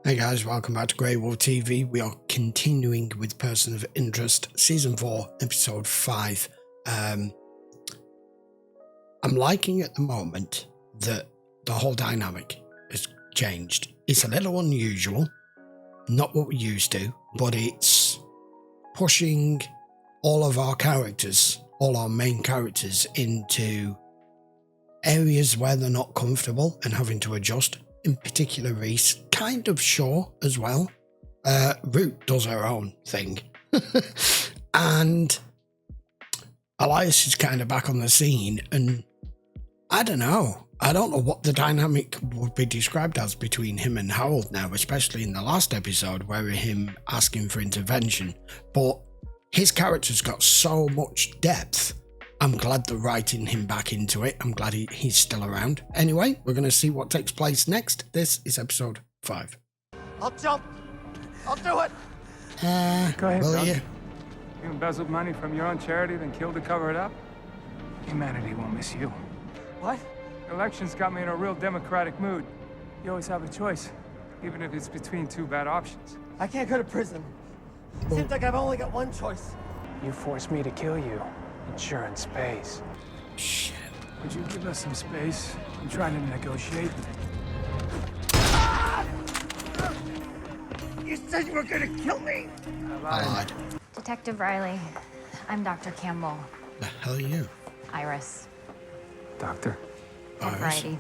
Hey guys, welcome back to GreyWolf TV. We are continuing with Person of Interest, Season 4, Episode 5. I'm liking at the moment that the whole dynamic has changed. It's a little unusual, not what we used to, but it's pushing all of our characters, all our main characters, into areas where they're not comfortable and having to adjust. In particular, Reese, kind of sure as well. Root does her own thing. And Elias is kind of back on the scene, and I don't know what the dynamic would be described as between him and Harold now, especially in the last episode where him asking for intervention. But his character's got so much depth. I'm glad they're writing him back into it. I'm glad he's still around. Anyway, we're going to see what takes place next. This is episode 5. I'll jump. I'll do it. Go ahead, will Doug. you? You embezzled money from your own charity, then killed to cover it up? Humanity won't miss you. What? Elections got me in a real democratic mood. You always have a choice, even if it's between two bad options. I can't go to prison. Seems like I've only got one choice. You forced me to kill you. Insurance pays. Shit. Would you give us some space? I'm trying to negotiate. You said you were gonna kill me. I lied. Detective Riley, I'm Dr. Campbell. The hell are you? Iris. Doctor, Dead Iris? variety.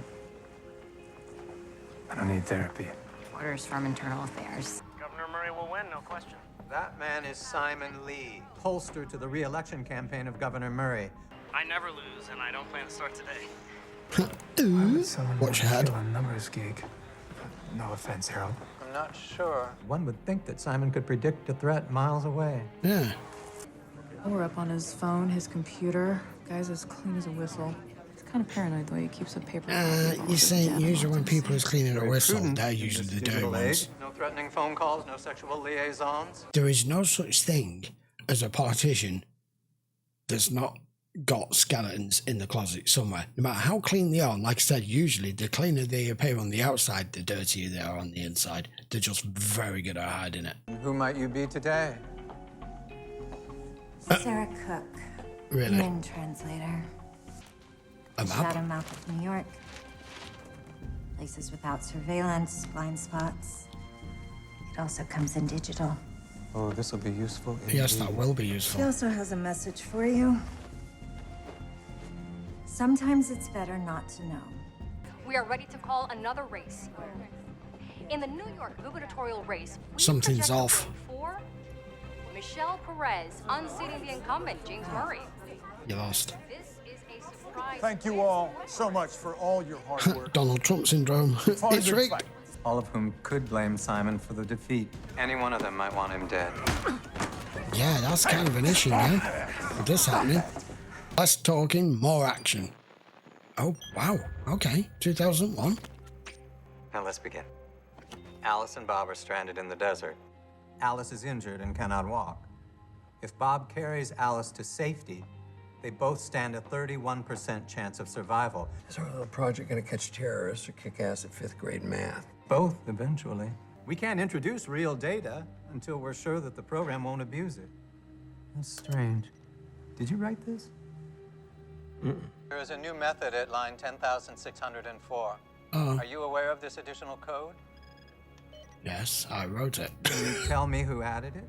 I don't need therapy. Orders from Internal Affairs. Governor Murray will win, no question. That man is Simon Lee, pollster to the re-election campaign of Governor Murray. I never lose, and I don't plan to start today. Ooh. Someone Watch your head. kill a numbers gig. No offense, Harold. I'm not sure. One would think that Simon could predict a threat miles away. Yeah. We're up on his phone, his computer. Guy's as clean as a whistle. He's kind of paranoid the way he keeps a paper. You see, usually when people is cleaning a Very whistle, prudent they're in usually this the dirty digital ones. age. No threatening phone calls, no sexual liaisons. There is no such thing as a politician that's not got skeletons in the closet somewhere. No matter how clean they are, and like I said, usually the cleaner they appear on the outside, the dirtier they are on the inside. They're just very good at hiding it. Who might you be today? Sarah Cook, Really. human translator. A Shadow map? map of New York. Places without surveillance, blind spots. It also comes in digital. Oh, this will be useful. Yes, that will be She useful. also has a message for you. Sometimes it's better not to know. We are ready to call another race. In the New York gubernatorial race, we Something's project a off. vote for Michelle Perez, unseating the incumbent, James Murray. You lost. This is a surprise. Thank you all so much for all your hard work. Donald Trump syndrome. Hard It's to rigged. fight. All of whom could blame Simon for the defeat. Any one of them might want him dead. Yeah, that's kind of an issue now. With this happening. Less talking, more action. Oh, wow. Okay. 2001. Now let's begin. Alice and Bob are stranded in the desert. Alice is injured and cannot walk. If Bob carries Alice to safety, they both stand a 31% chance of survival. Is our little project gonna catch terrorists or kick ass at 5th grade math? Both, eventually. We can't introduce real data until we're sure that the program won't abuse it. That's strange. Did you write this? There is a new method at line 10,604. Oh, Are you aware of this additional code? yes, I wrote it. Can you tell me who added it?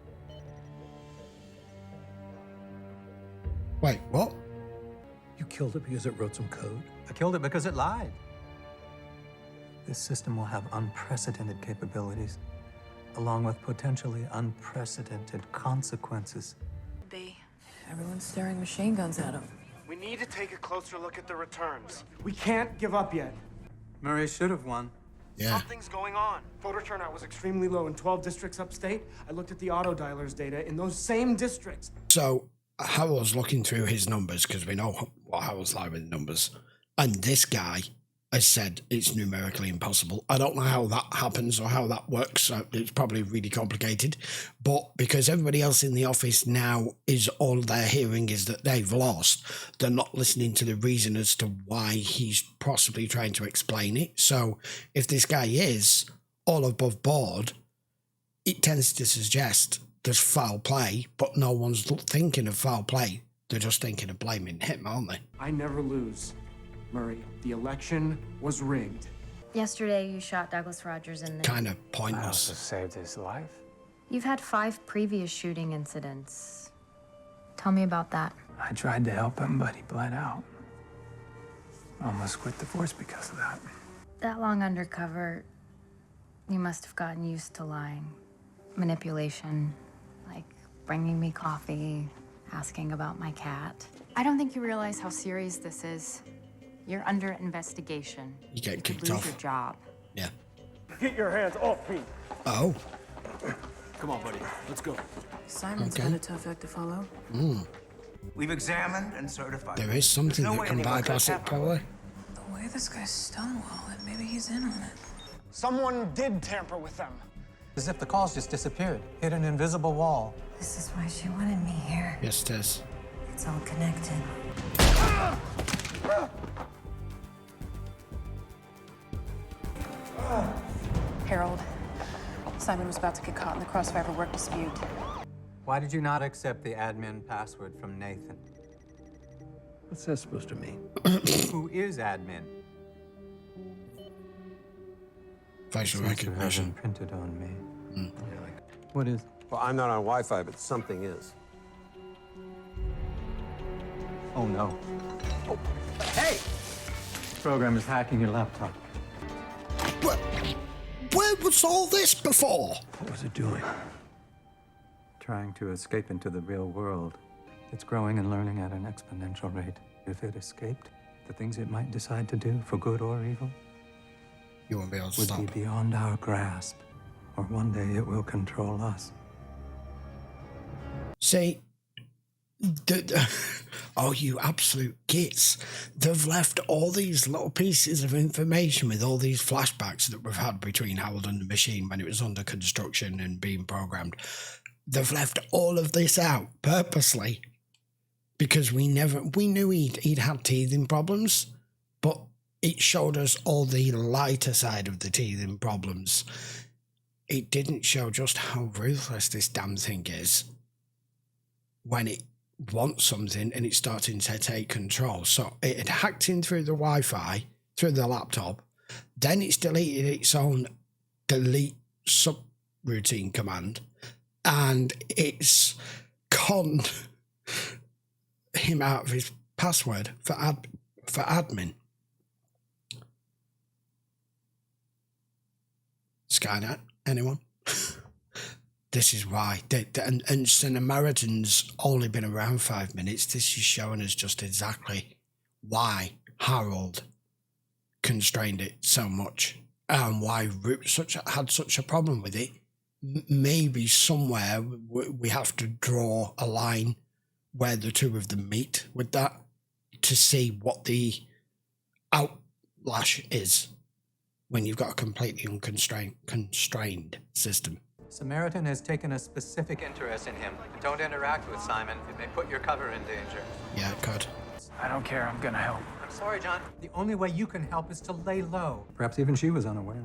Wait, what? You killed it because it wrote some code? I killed it because it lied. This system will have unprecedented capabilities, along with potentially unprecedented consequences. Everyone's staring machine guns at him. We need to take a closer look at the returns. We can't give up yet. Murray should have won. Yeah. Something's going on. Voter turnout was extremely low in 12 districts upstate. I looked at the auto dialers data in those same districts. So, Harold's looking through his numbers because we know what Harold's like with numbers. And this guy has said it's numerically impossible. I don't know how that happens or how that works. It's probably really complicated. But because everybody else in the office now is all they're hearing is that they've lost, they're not listening to the reason as to why he's possibly trying to explain it. So if this guy is all above board, it tends to suggest there's foul play, but no one's thinking of foul play. They're just thinking of blaming him, aren't they? I never lose, Murray. The election was rigged. Yesterday, you shot Douglas Rogers in the... Kind of I pointless. also saved his life. You've had 5 previous shooting incidents. Tell me about that. I tried to help him, but he bled out. Almost quit the force because of that. That long undercover, you must have gotten used to lying. Manipulation, like bringing me coffee, asking about my cat. I don't think you realize how serious this is. You're under investigation. You get kicked lose off. your job. Yeah. Get your hands off me. Oh. Come on, buddy. Let's go. Simon's got a tough act to follow. We've examined and certified. There is something There's no that way can anyone could bypass it, have probably. The way this guy's stonewalling, maybe he's in on it. Someone did tamper with them. As if the calls just disappeared, hit an invisible wall. This is why she wanted me here. Yes, it is. It's all connected. Harold, Simon was about to get caught in the crossfire of a work dispute. Why did you not accept the admin password from Nathan? What's that supposed to mean? Who is admin? Facial recognition. Printed on me. What is? Well, I'm not on Wi-Fi, but something is. Oh no. Oh. Hey! Program is hacking your laptop. Where was all this before? What was it doing? Trying to escape into the real world. It's growing and learning at an exponential rate. If it escaped, the things it might decide to do, for good or evil, You won't be able to would stop. be beyond our grasp. Or one day it will control us. See, oh, you absolute gits. They've left all these little pieces of information with all these flashbacks that we've had between Harold and the machine when it was under construction and being programmed. They've left all of this out purposely because we knew he'd had teething problems, but it showed us all the lighter side of the teething problems. It didn't show just how ruthless this damn thing is when it wants something and it's starting to take control. So it had hacked in through the Wi-Fi, through the laptop, then it's deleted its own delete subroutine command, and it's conned him out of his password for admin. Skynet, anyone? This is why. And Samaritan's only been around 5 minutes. This is showing us just exactly why Harold constrained it so much and why had such a problem with it. Maybe somewhere we have to draw a line where the two of them meet with that to see what the outlash is when you've got a completely constrained system. Samaritan has taken a specific interest in him. Don't interact with Simon. It may put your cover in danger. Yeah, it could. I don't care. I'm gonna help. I'm sorry, John. The only way you can help is to lay low. Perhaps even she was unaware.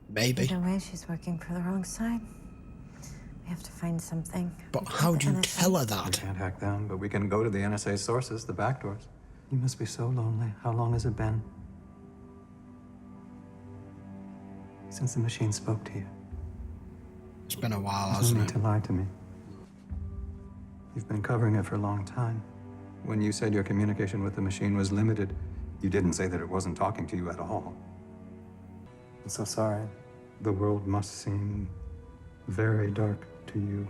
Maybe. Either way, she's working for the wrong side. We have to find something. But how do you tell her that? We can't hack them, but we can go to the NSA sources, the back doors. You must be so lonely. How long has it been? Since the machine spoke to you. It's been a while, There's no hasn't need it? to lie to me. You've been covering it for a long time. When you said your communication with the machine was limited, you didn't say that it wasn't talking to you at all. I'm so sorry. The world must seem very dark to you.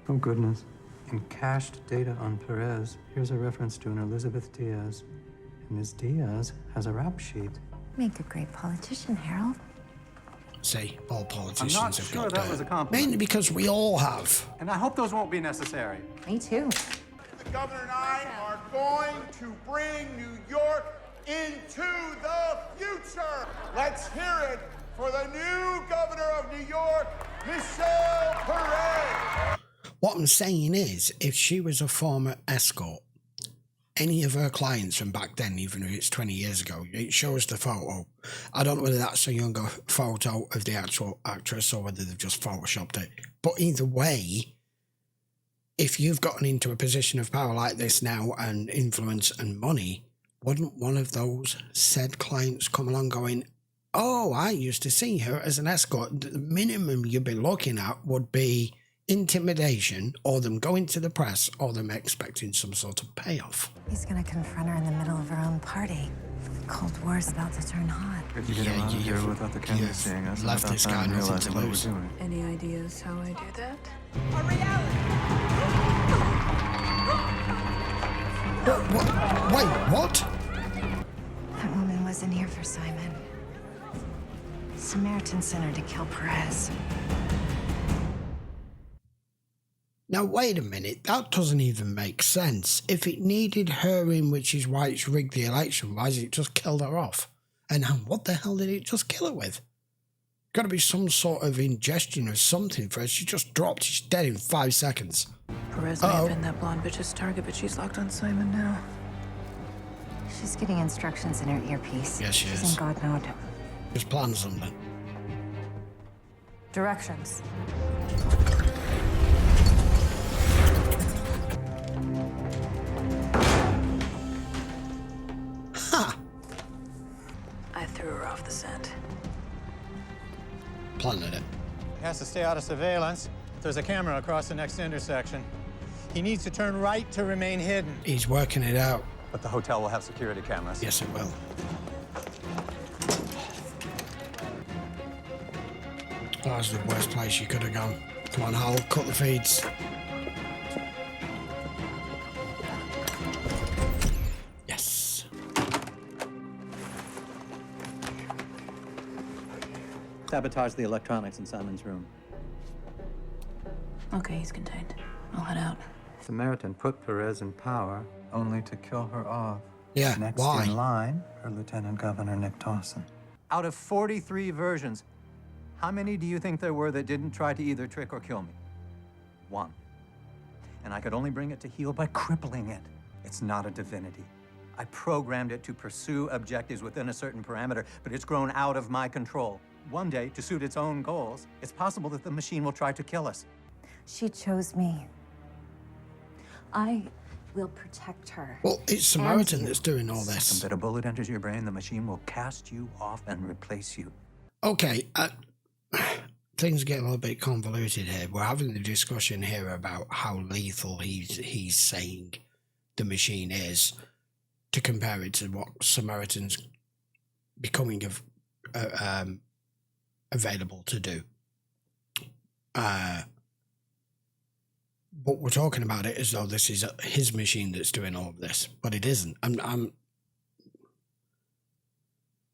Oh, goodness. In cached data on Perez, here's a reference to an Elizabeth Diaz. And Ms. Diaz has a rap sheet. Make a great politician, Harold. See, all politicians I'm not have sure got that was a compliment. Mainly because we all have. And I hope those won't be necessary. Me too. The governor and I are going to bring New York into the future. Let's hear it for the new governor of New York, Michelle Perez. What I'm saying is, if she was a former escort any of her clients from back then, even if it's 20 years ago, it shows the photo. I don't know whether that's a younger photo of the actual actress or whether they've just photoshopped it. But either way, if you've gotten into a position of power like this now and influence and money, wouldn't one of those said clients come along going, oh, I used to see her as an escort? The minimum you'd be looking at would be intimidation, or them going to the press, or them expecting some sort of payoff. He's gonna confront her in the middle of her own party. The Cold War's about to turn hot. If you get him out of here without the camera seeing us, left this guy nothing to lose. Any ideas how I do that? Wait, what? That woman wasn't here for Simon. Samaritan sent her to kill Perez. Now, wait a minute, that doesn't even make sense. If it needed her in, which is why it's rigged the election, why has it just killed her off? And what the hell did it just kill her with? Got to be some sort of ingestion or something for her. She just dropped, she's dead in 5 seconds. Perez may have been that blonde bitch's target, but she's locked on Simon now. She's getting instructions in her earpiece. Yes, she She's is. in God mode. Just plan something. Directions. Ha! I threw her off the scent. Planted it. He has to stay out of surveillance. There's a camera across the next intersection. He needs to turn right to remain hidden. He's working it out. But the hotel will have security cameras. Yes, it will. That was the worst place you could have gone. Come on, Harold, cut the feeds. Yes. Sabotage the electronics in Simon's room. Okay, he's contained. I'll head out. Samaritan put Perez in power only to kill her off. Yeah, Next why? in line, her Lieutenant Governor Nick Dawson. Out of 43 versions, how many do you think there were that didn't try to either trick or kill me? 1. And I could only bring it to heel by crippling it. It's not a divinity. I programmed it to pursue objectives within a certain parameter, but it's grown out of my control. One day, to suit its own goals, it's possible that the machine will try to kill us. She chose me. I will protect her. Well, it's Samaritan that's doing all this. The second that a bullet enters your brain, the machine will cast you off and replace you. Okay, things get a little bit convoluted here. We're having the discussion here about how lethal he's saying the machine is, to compare it to what Samaritan's becoming available to do. But we're talking about it as though this is his machine that's doing all of this, but it isn't.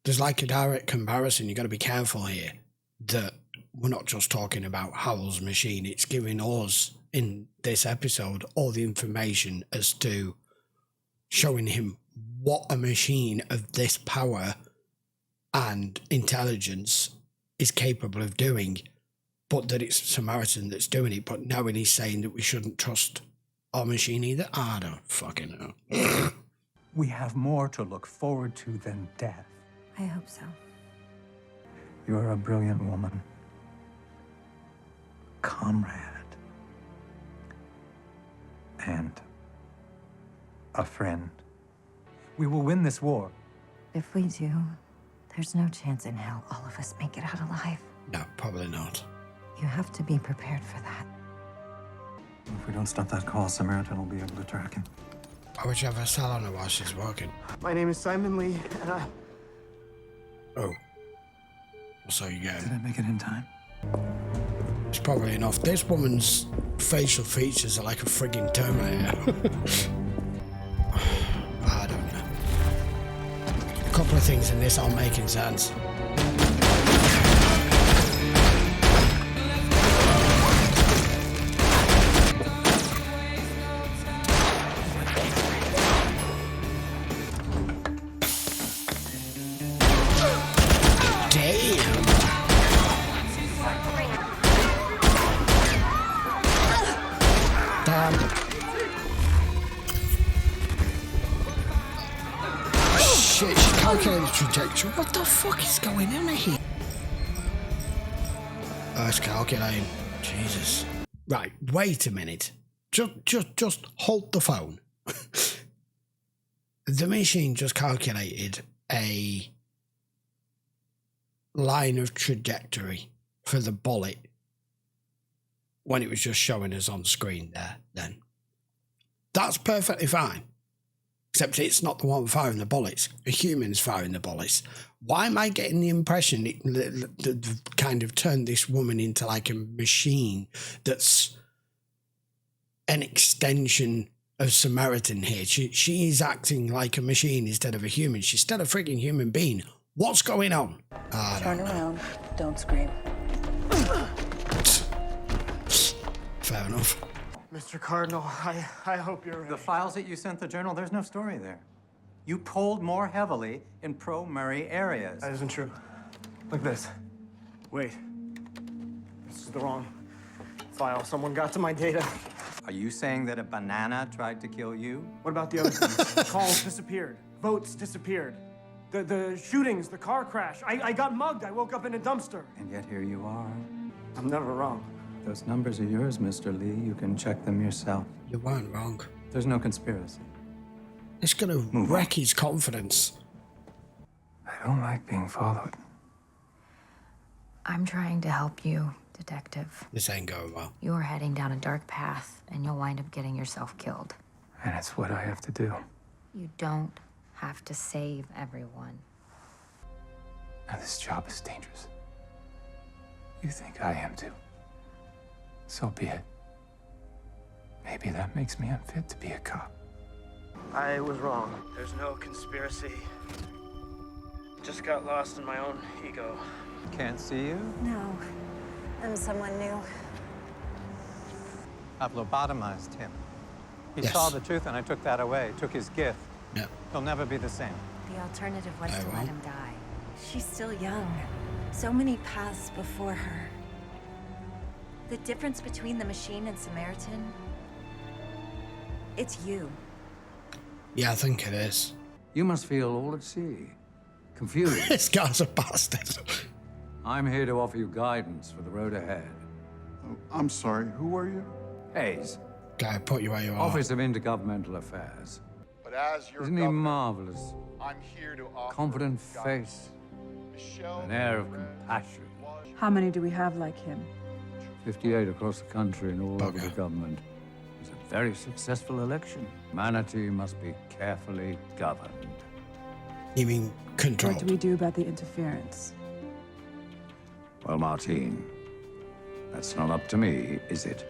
There's like a direct comparison. You've got to be careful here that we're not just talking about Harold's machine. It's giving us, in this episode, all the information as to showing him what a machine of this power and intelligence is capable of doing, but that it's Samaritan that's doing it. But now when he's saying that we shouldn't trust our machine either, I don't fucking know. We have more to look forward to than death. I hope so. You're a brilliant woman. Comrade. And a friend. We will win this war. If we do, there's no chance in hell all of us make it out alive. No, probably not. You have to be prepared for that. If we don't stop that call, Samaritan will be able to track him. Why would you have a cell on her while she's working? My name is Simon Lee, and I... Oh. So you go. Did I make it in time? It's probably enough. This woman's facial features are like a frigging Terminator. I don't know. A couple of things in this aren't making sense. She calculated the trajectory. What the fuck is going on here? Oh, it's calculating. Jesus. Right, wait a minute. Just hold the phone. The machine just calculated a line of trajectory for the bullet when it was just showing us on screen there then. That's perfectly fine. Except it's not the one firing the bullets. A human's firing the bullets. Why am I getting the impression that kind of turned this woman into like a machine that's an extension of Samaritan here? She is acting like a machine instead of a human. She's still a freaking human being. What's going on? Turn around. Don't scream. Fair enough. Mr. Cardinal, I hope you're right. The files that you sent the Journal, there's no story there. You polled more heavily in pro-Murray areas. That isn't true. Look at this. Wait. This is the wrong file. Someone got to my data. Are you saying that a banana tried to kill you? What about the other things? Calls disappeared. Votes disappeared. The shootings, the car crash. I got mugged. I woke up in a dumpster. And yet here you are. I'm never wrong. Those numbers are yours, Mr. Lee. You can check them yourself. You weren't wrong. There's no conspiracy. It's gonna wreck his confidence. I don't like being followed. I'm trying to help you, Detective. This ain't going well. You're heading down a dark path, and you'll wind up getting yourself killed. And it's what I have to do. You don't have to save everyone. Now, this job is dangerous. You think I am too. So be it. Maybe that makes me unfit to be a cop. I was wrong. There's no conspiracy. Just got lost in my own ego. Can't see you? No, I'm someone new. I've lobotomized him. He Yes. saw the truth and I took that away, took his gift. Yeah. He'll never be the same. The alternative was I to let won't. him die. She's still young. So many paths before her. The difference between the machine and Samaritan, it's you. Yeah, I think it is. You must feel all at sea, confused. This guy's a bastard. I'm here to offer you guidance for the road ahead. I'm sorry, who are you? Hayes, Guy, put you where you are. Office of Intergovernmental Affairs. But as your Isn't he governor, marvelous? I'm here to offer Confident guidance. face, Michelle an air of Perez compassion. was- How many do we have like him? 58 across the country and all over Okay. the government. It was a very successful election. Humanity must be carefully governed. You mean controlled? What do we do about the interference? Well, Martine, that's not up to me, is it?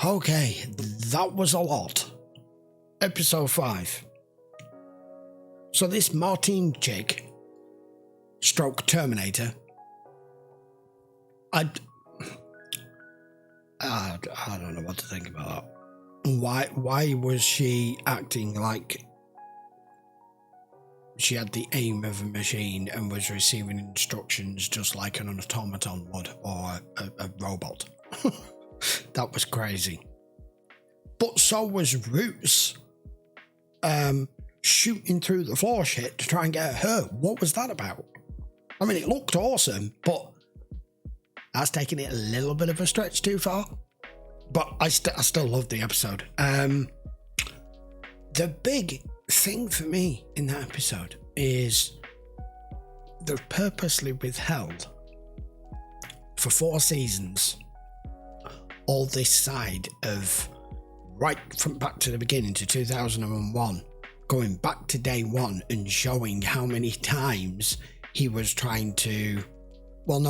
Okay, that was a lot. Episode 5. So this Martine chick, stroke Terminator, I don't know what to think about that. Why was she acting like she had the aim of a machine and was receiving instructions just like an automaton would, or a robot? That was crazy. But so was Roots shooting through the floor shit to try and get her. What was that about? I mean, it looked awesome, but that's taking it a little bit of a stretch too far. But I still loved the episode. The big thing for me in that episode is they've purposely withheld for 4 seasons all this side of right from back to the beginning to 2001, going back to day 1 and showing how many times he was trying to, well,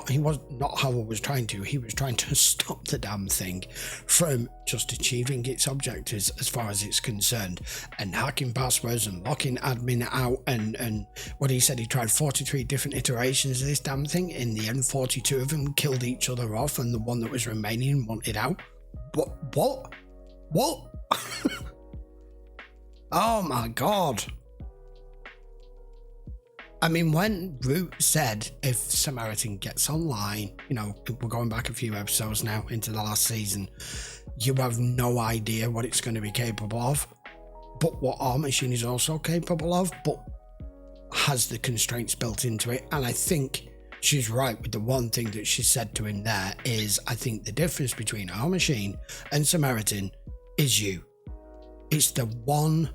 he was not how he was trying to. He was trying to stop the damn thing from just achieving its objectives as far as it's concerned, and hacking passwords and locking admin out. And what he said, he tried 43 different iterations of this damn thing. In the end, 42 of them killed each other off, and the one that was remaining wanted out. What? Oh my god. I mean, when Root said if Samaritan gets online, you know, we're going back a few episodes now into the last season, you have no idea what it's going to be capable of. But what our machine is also capable of, but has the constraints built into it. And I think she's right with the one thing that she said to him there is, I think the difference between our machine and Samaritan is you. It's the one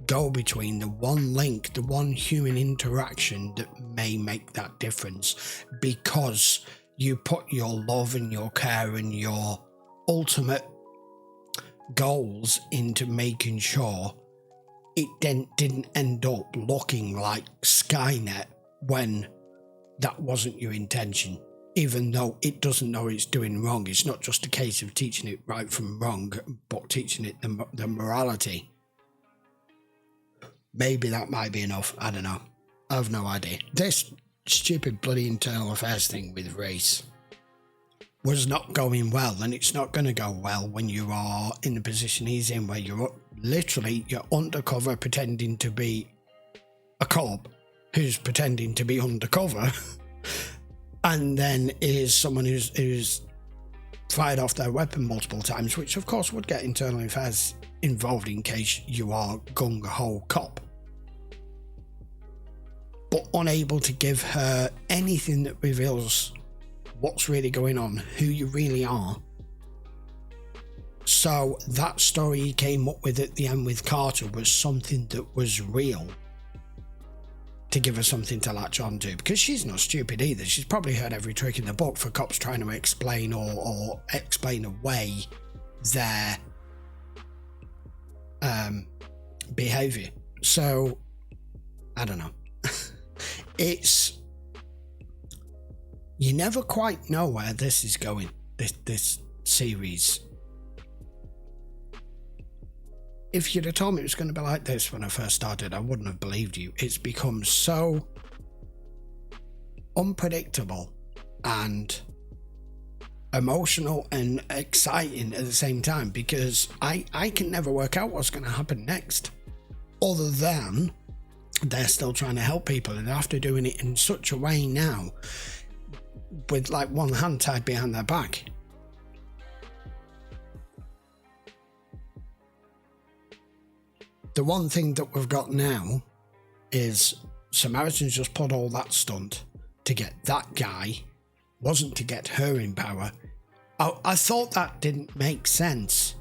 go-between, the one link, the one human interaction that may make that difference, because you put your love and your care and your ultimate goals into making sure it then didn't end up looking like Skynet when that wasn't your intention. Even though it doesn't know it's doing wrong, it's not just a case of teaching it right from wrong, but teaching it the morality. Maybe that might be enough. I don't know. I have no idea. This stupid bloody internal affairs thing with Reese was not going well, and it's not going to go well when you are in the position he's in, where you're undercover pretending to be a cop who's pretending to be undercover, and then is someone who's fired off their weapon multiple times, which of course would get internal affairs involved in case you are gung-ho cop, but unable to give her anything that reveals what's really going on, who you really are. So that story he came up with at the end with Carter was something that was real, to give her something to latch on to, because she's not stupid either. She's probably heard every trick in the book for cops trying to explain or explain away their behavior. So I don't know. It's, you never quite know where this is going, this series. If you'd have told me it was going to be like this when I first started, I wouldn't have believed you. It's become so unpredictable and emotional and exciting at the same time, because I can never work out what's going to happen next, other than they're still trying to help people, and after doing it in such a way now, with like one hand tied behind their back. The one thing that we've got now is Samaritan's just put all that stunt to get that guy, wasn't to get her in power. I thought that didn't make sense,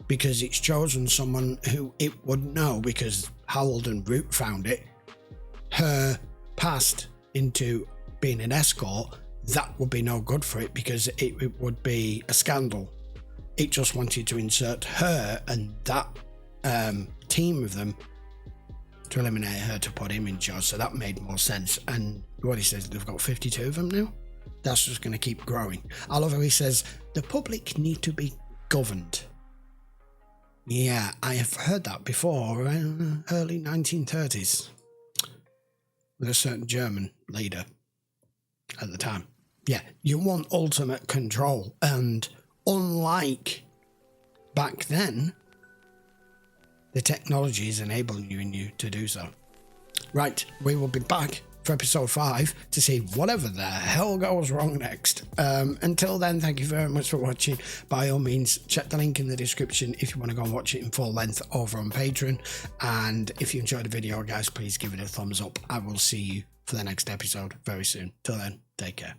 because it's chosen someone who it would know, because Harold and Root found it, her past into being an escort. That would be no good for it, because it would be a scandal. It just wanted to insert her and that team of them to eliminate her, to put him in charge. So that made more sense. And what he says, they've got 52 of them now. That's just going to keep growing. I love how he says the public need to be governed. Yeah, I have heard that before, early 1930s, with a certain German leader at the time. Yeah, you want ultimate control, and unlike back then, the technology is enabling you to do so. Right, we will be back for episode 5 to see whatever the hell goes wrong next. Until then, thank you very much for watching. By all means, check the link in the description if you want to go and watch it in full length over on Patreon. And if you enjoyed the video, guys, please give it a thumbs up. I will see you for the next episode very soon. Till then, take care.